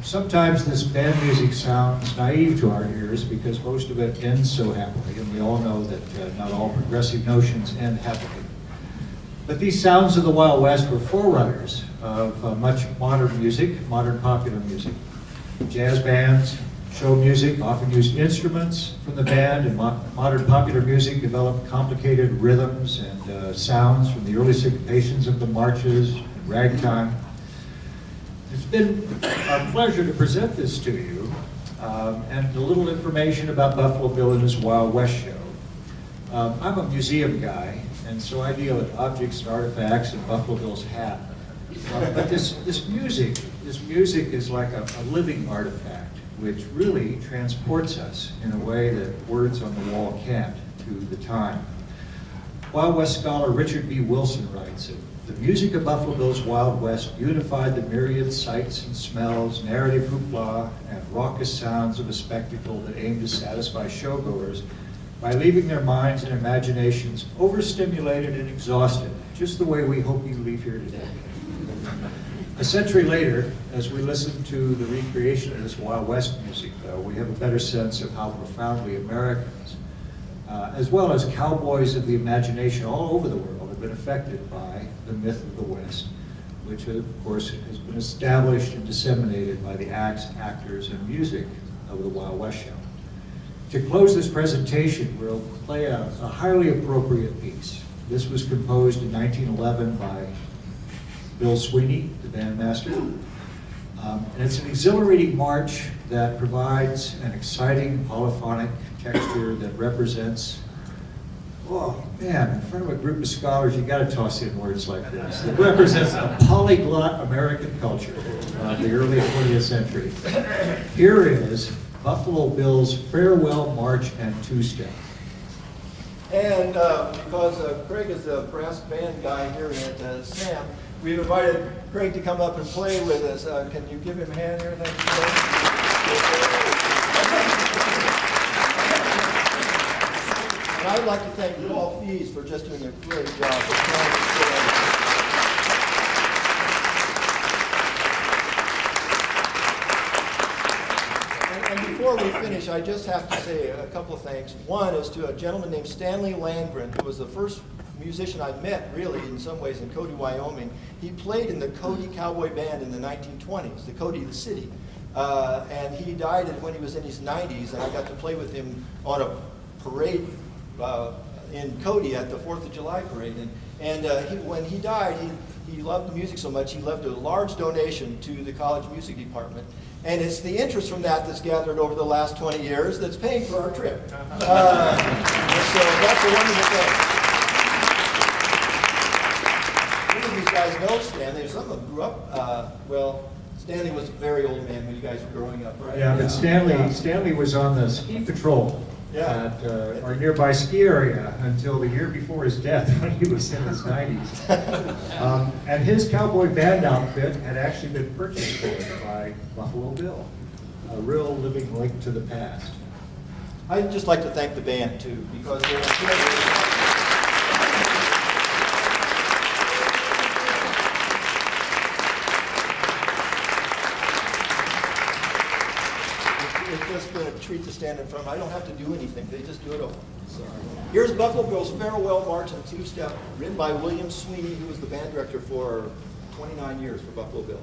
Sometimes this band music sounds naive to our ears because most of it ends so happily, and we all know that not all progressive notions end happily. But these sounds of the Wild West were forerunners of much modern music, modern popular music. Jazz bands, show music often used instruments from the band, and modern popular music developed complicated rhythms and sounds from the early syncopations of the marches and ragtime. It's been our pleasure to present this to you, and a little information about Buffalo Bill and his Wild West show. I'm a museum guy, and so I deal with objects and artifacts and Buffalo Bill's hat. But this music is like a living artifact, which really transports us in a way that words on the wall can't to the time. Wild West scholar Richard B. Wilson writes, "The music of Buffalo Bill's Wild West unified the myriad sights and smells, narrative hoopla, and raucous sounds of a spectacle that aimed to satisfy showgoers by leaving their minds and imaginations overstimulated and exhausted, just the way we hope you leave here today." A century later, as we listen to the recreation of this Wild West music, though, we have a better sense of how profoundly Americans, as well as cowboys of the imagination all over the world, have been affected by the myth of the West, which of course has been established and disseminated by the acts, actors, and music of the Wild West show. To close this presentation, we'll play a highly appropriate piece. This was composed in 1911 by Bill Sweeney, the bandmaster. And it's an exhilarating march that provides an exciting polyphonic texture that represents, oh man, in front of a group of scholars, you gotta toss in words like this. That represents a polyglot American culture of the early 20th century. Here is Buffalo Bill's Farewell March and Two-Step. And because Craig is the brass band guy here at SAM, we've invited Craig to come up and play with us. Can you give him a hand here? Thank you. And I'd like to thank Paul Fees for just doing a great job of telling the story. And before we finish, I just have to say a couple of thanks. One is to a gentleman named Stanley Landgren, who was the first musician I met, really, in some ways, in Cody, Wyoming. He played in the Cody Cowboy Band in the 1920s, the Cody the City. And he died when he was in his 90s, and I got to play with him on a parade in Cody at the 4th of July parade. When he died, he loved the music so much, he left a large donation to the college music department. And it's the interest from that that's gathered over the last 20 years that's paying for our trip. So that's a wonderful thing. These guys know Stanley. Some of them grew up, well, Stanley was a very old man when you guys were growing up, right? Yeah, but Stanley was on the ski patrol at our nearby ski area until the year before his death when he was in his 90s. And his cowboy band outfit had actually been purchased for him by Buffalo Bill, a real living link to the past. I'd just like to thank the band, too, because they're just been a treat to stand in front of. I don't have to do anything. They just do it all. So, here's Buffalo Bill's Farewell March and Two-Step, written by William Sweeney, who was the band director for 29 years for Buffalo Bill.